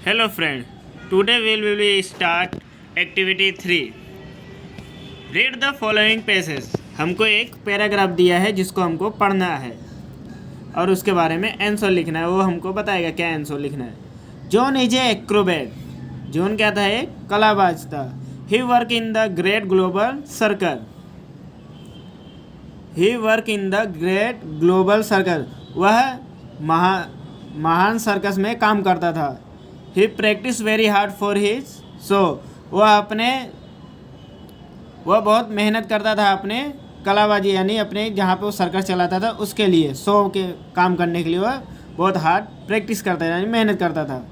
Hello friend, today we will start activity 3. Read the following passages. हमको एक paragraph दिया है जिसको हमको पढ़ना है और उसके बारे में आंसर लिखना है। वो हमको बताएगा क्या आंसर लिखना है। John is a acrobat. John क्या था? एक कलाबाज था। He work in the great global circle. He work in the great global circle. वह महान सर्कस में काम करता था। He practice very hard for his show. वह बहुत मेहनत करता था अपने कलाबाजी यानी अपने जहाँ पे वो सर्कस चलाता था उसके लिए, शो के काम करने के लिए वह बहुत हार्ड प्रैक्टिस करता था यानी मेहनत करता था।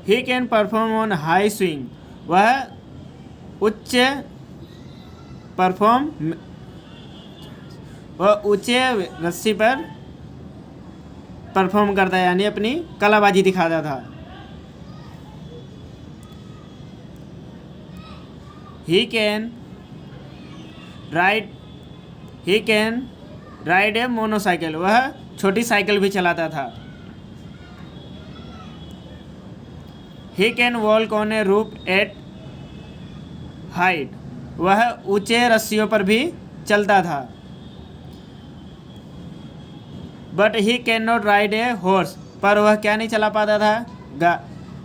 He can perform on high swing. वह ऊंचे रस्सी पर परफॉर्म करता है यानी अपनी कलाबाजी दिखाता था। He can ride a मोनोसाइकिल। वह छोटी साइकिल भी चलाता था। ही कैन वॉक ऑन ए रूप एट हाइट। वह ऊंचे रस्सियों पर भी चलता था। But he can not ride a horse. पर वह क्या नहीं चला पाता था?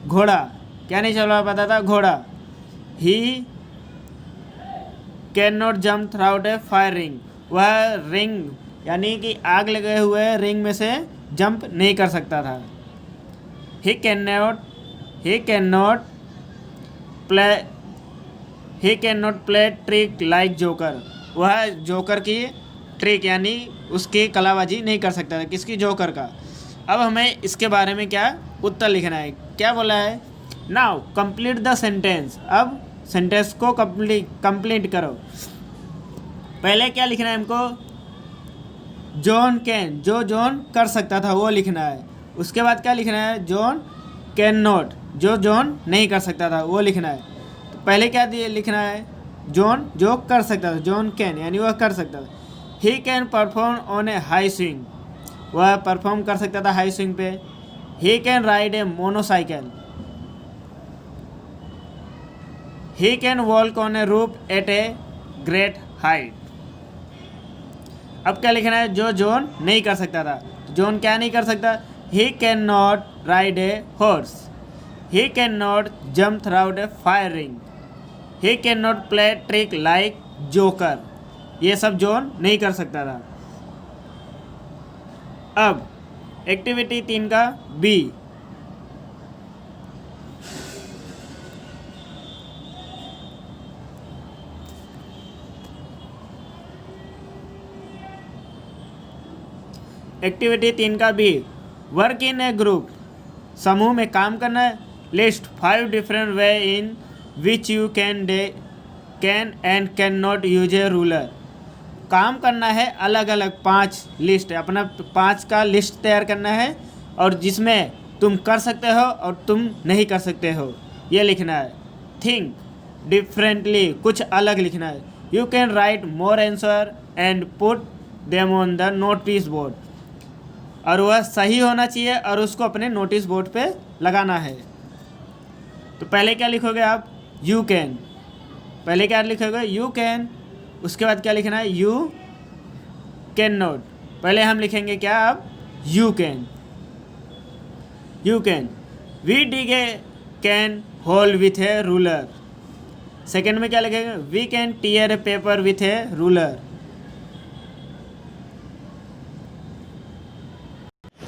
घोड़ा। क्या नहीं चला पाता था? घोड़ा। He can not jump through A fire ring. वह रिंग यानी कि आग लगे हुए रिंग में से जंप नहीं कर सकता था। He can not play trick like joker. वह जोकर की ट्रिक यानी उसकी कलाबाजी नहीं कर सकता था। किसकी? जोकर का। अब हमें इसके बारे में क्या उत्तर लिखना है। क्या बोला है? Now complete the sentence. अब सेंटेंस को कंप्लीट करो। पहले क्या लिखना है हमको? जॉन कैन, जो जॉन कर सकता था वो लिखना है। उसके बाद क्या लिखना है? जॉन कैन नॉट, जो जॉन नहीं कर सकता था वो लिखना है। तो पहले क्या लिखना है? जॉन जो कर सकता था, जॉन कैन यानी वह कर सकता था। He can perform on a high swing. वह परफॉर्म कर सकता था हाई स्विंग पे। He can ride a monocycle. He can walk on a roof at a great height. अब क्या लिखना है? जो जॉन नहीं कर सकता था। जॉन क्या नहीं कर सकता? He can not ride a horse. He can not jump through A fire ring. He can not play trick like joker. ये सब जॉन नहीं कर सकता था। अब एक्टिविटी 3 का बी। एक्टिविटी 3 का B, work in a group. समूह में काम करना है। List 5 different way in which you can and can not use a ruler. काम करना है अलग अलग 5 लिस्ट, अपना 5 का लिस्ट तैयार करना है और जिसमें तुम कर सकते हो और तुम नहीं कर सकते हो ये लिखना है। थिंक डिफरेंटली, कुछ अलग लिखना है। You can write more answer and put them on the notice board. और वह सही होना चाहिए और उसको अपने नोटिस बोर्ड पे लगाना है। तो पहले क्या लिखोगे आप? You can. पहले क्या लिखोगे? You can. उसके बाद क्या लिखना है? You can not. पहले हम लिखेंगे क्या? अब you can. You can. We dig a can hole with a ruler. Second में क्या लिखेंगे? We can tear a paper with a ruler.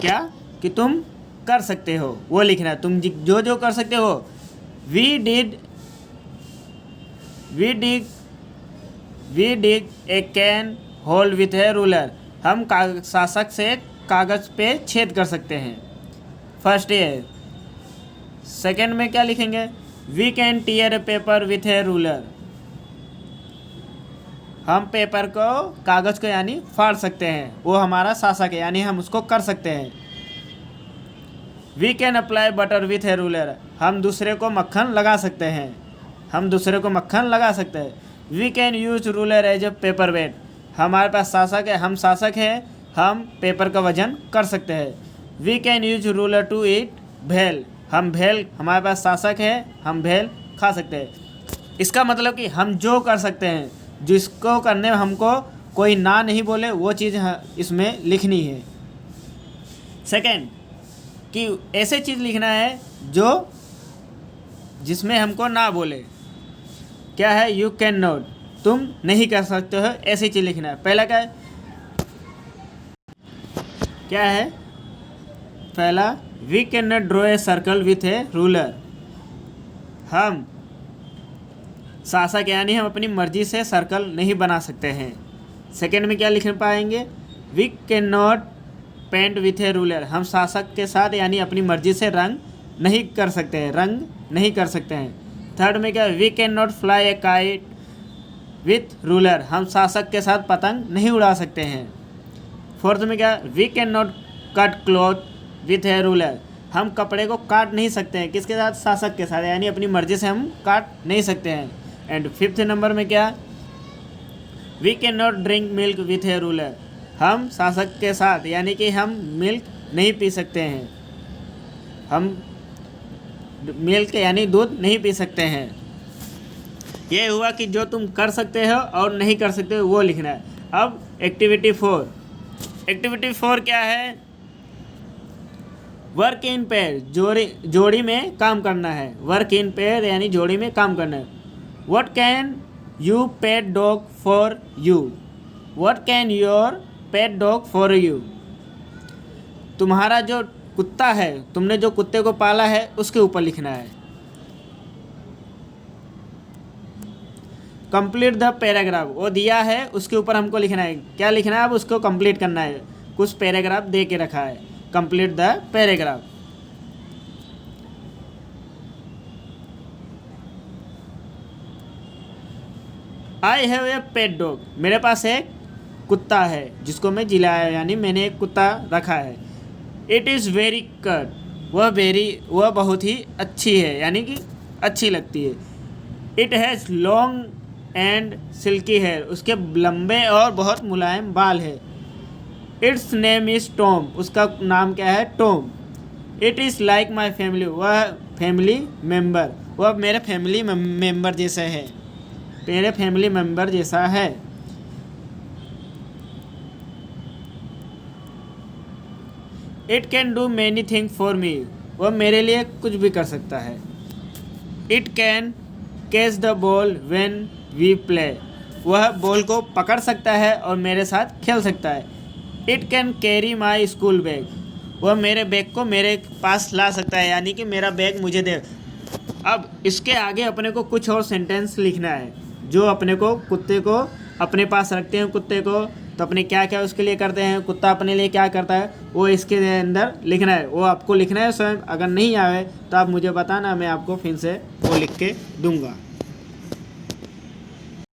क्या? कि तुम कर सकते हो वो लिखना है। तुम जो जो कर सकते हो। We dig a can hole with a ruler. हम शासक से कागज पे छेद कर सकते हैं। फर्स्ट ये। सेकेंड में क्या लिखेंगे? We can tear a paper with a ruler. हम पेपर को, कागज को यानी फाड़ सकते हैं। वो हमारा शासक है यानी हम उसको कर सकते हैं। We can apply butter with a ruler. हम दूसरे को मक्खन लगा सकते हैं। हम दूसरे को मक्खन लगा सकते हैं। We can use ruler as a paper weight. हमारे पास शासक है, हम शासक हैं, हम पेपर का वजन कर सकते हैं। We can use ruler to eat bhel, हम भेल, हमारे पास शासक है, हम भेल खा सकते हैं। इसका मतलब कि हम जो कर सकते हैं, जिसको करने में हमको कोई ना नहीं बोले, वो चीज़ इसमें लिखनी है। सेकेंड, कि ऐसे चीज़ लिखना है जो जिसमें हमको ना बोले। क्या है? यू कैन नॉट, तुम नहीं कर सकते हो, ऐसी चीज़ लिखना है। पहला क्या है? पहला, we can not draw a circle with a ruler, हम शासक यानी हम अपनी मर्जी से सर्कल नहीं बना सकते हैं। सेकेंड में क्या लिख पाएंगे? We can not paint with a ruler, हम शासक के साथ यानी अपनी मर्जी से रंग नहीं कर सकते हैं, रंग नहीं कर सकते हैं। थर्ड में क्या? We can not fly a kite with ruler, हम शासक के साथ पतंग नहीं उड़ा सकते हैं। फोर्थ में क्या? We can not cut cloth with a ruler, हम कपड़े को काट नहीं सकते हैं, किसके साथ? शासक के साथ, यानी अपनी मर्जी से हम काट नहीं सकते हैं। एंड फिफ्थ नंबर में क्या? We can not drink milk with a ruler, हम शासक के साथ यानी कि हम मिल्क नहीं पी सकते हैं, हम मिल्क यानी दूध नहीं पी सकते हैं। ये हुआ कि जो तुम कर सकते हो और नहीं कर सकते हो वो लिखना है। अब एक्टिविटी 4, एक्टिविटी 4 क्या है? वर्क इन पेयर, जोड़ी में काम करना है। वर्क इन पेयर यानी जोड़ी में काम करना है। What can you pet dog for you, what can your pet dog for you, तुम्हारा जो कुत्ता है, तुमने जो कुत्ते को पाला है उसके ऊपर लिखना है। कंप्लीट द पैराग्राफ, वो दिया है उसके ऊपर हमको लिखना है। क्या लिखना है? अब उसको कंप्लीट करना है, कुछ पैराग्राफ दे के रखा है। Complete the paragraph. I have a pet dog, मेरे पास एक कुत्ता है जिसको मैं जिलाया यानी मैंने एक कुत्ता रखा है। इट इज़ वेरी कट, वह बहुत ही अच्छी है यानी कि अच्छी लगती है। It has long and silky hair, उसके लंबे और बहुत मुलायम बाल है। इट्स नेम इज़ टॉम, उसका नाम क्या है? Tom. It is like my family, वह फैमिली मेम्बर, वह मेरे फैमिली मेम्बर जैसा है, मेरे फैमिली मेम्बर जैसा है। It can do many thing for me, वह मेरे लिए कुछ भी कर सकता है। It can catch the ball when we play, वह बॉल को पकड़ सकता है और मेरे साथ खेल सकता है। It can carry my school bag, वह मेरे बैग को मेरे पास ला सकता है यानी कि मेरा बैग मुझे दे। अब इसके आगे अपने को कुछ और सेंटेंस लिखना है जो अपने को कुत्ते को अपने पास रखते हैं, कुत्ते को तो अपने क्या क्या उसके लिए करते हैं, कुत्ता अपने लिए क्या करता है, वो इसके अंदर लिखना है। वो आपको लिखना है स्वयं, अगर नहीं आए तो आप मुझे बताना, मैं आपको फिर से वो लिख के दूंगा।